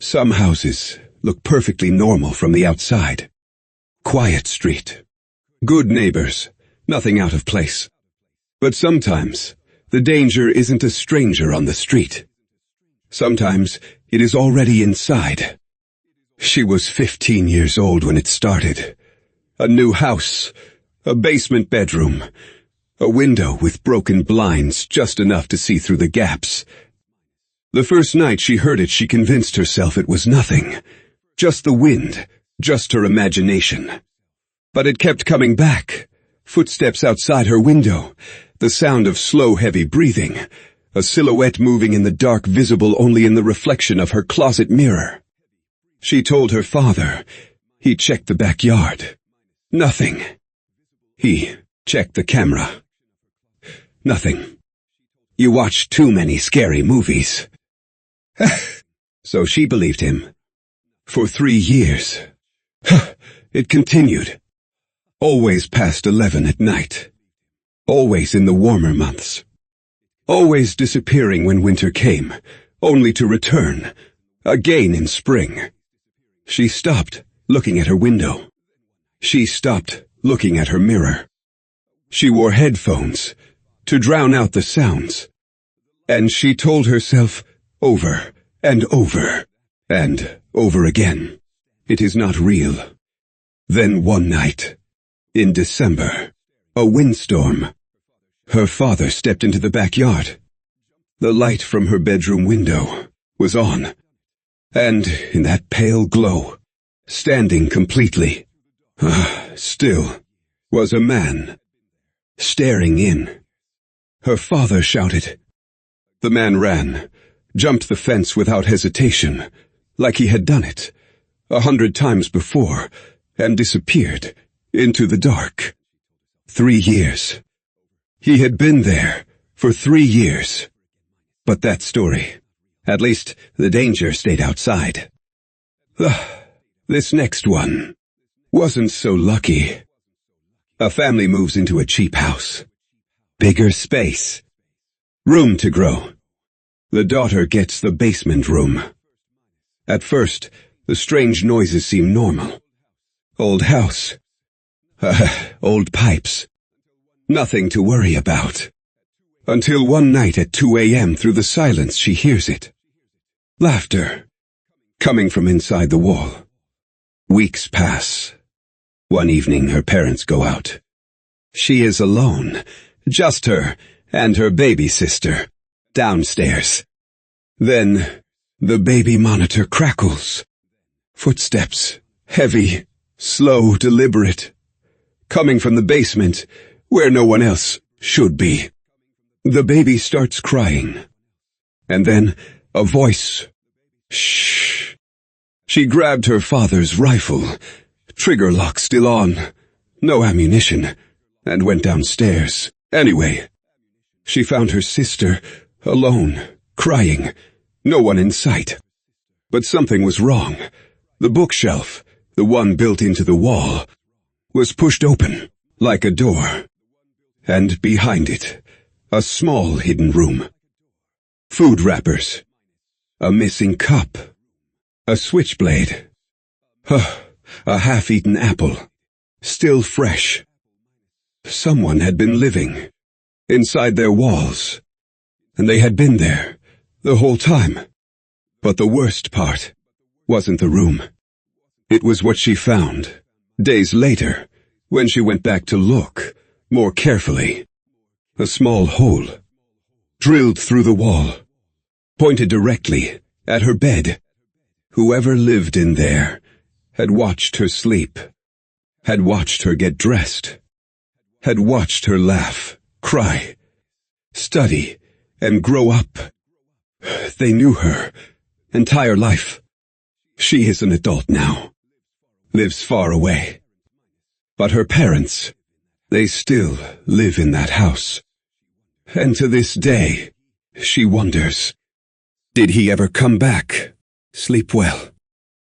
Some houses look perfectly normal from the outside. Quiet street. Good neighbors. Nothing out of place. But sometimes, the danger isn't a stranger on the street. Sometimes, it is already inside. She was 15 years old when it started. A new house. A basement bedroom. A window with broken blinds just enough to see through the gaps. The first night she heard it, she convinced herself it was nothing. Just the wind, just her imagination. But it kept coming back. Footsteps outside her window, the sound of slow, heavy breathing, a silhouette moving in the dark visible only in the reflection of her closet mirror. She told her father. He checked the backyard. Nothing. He checked the camera. Nothing. You watch too many scary movies. So she believed him. For 3 years. It continued. Always past 11 at night. Always in the warmer months. Always disappearing when winter came, only to return, again in spring. She stopped looking at her window. She stopped looking at her mirror. She wore headphones to drown out the sounds. And she told herself over and over and over again, it is not real. Then one night, in December, a windstorm. Her father stepped into the backyard. The light from her bedroom window was on. And in that pale glow, standing completely, still, was a man, staring in. Her father shouted. The man ran, jumped the fence without hesitation, like he had done it 100 times before, and disappeared into the dark. 3 years. He had been there for 3 years. But that story, at least the danger stayed outside. This next one wasn't so lucky. A family moves into a cheap house. Bigger space. Room to grow. The daughter gets the basement room. At first, the strange noises seem normal. Old house. Old pipes. Nothing to worry about. Until one night at 2 a.m. through the silence she hears it. Laughter. Coming from inside the wall. Weeks pass. One evening her parents go out. She is alone. Just her and her baby sister. Downstairs. Then, the baby monitor crackles. Footsteps. Heavy. Slow, deliberate. Coming from the basement, where no one else should be. The baby starts crying. And then, a voice. Shh. She grabbed her father's rifle, trigger lock still on, no ammunition, and went downstairs. Anyway, she found her sister, alone, crying, no one in sight. But something was wrong. The bookshelf, the one built into the wall, was pushed open, like a door. And behind it, a small hidden room. Food wrappers. A missing cup. A switchblade. A half-eaten apple. Still fresh. Someone had been living inside their walls. And they had been there the whole time. But the worst part wasn't the room. It was what she found days later when she went back to look more carefully. A small hole, drilled through the wall, pointed directly at her bed. Whoever lived in there had watched her sleep, had watched her get dressed, had watched her laugh, cry, study, and grow up. They knew her entire life. She is an adult now, lives far away. But her parents, they still live in that house. And to this day, she wonders, did he ever come back? Sleep well.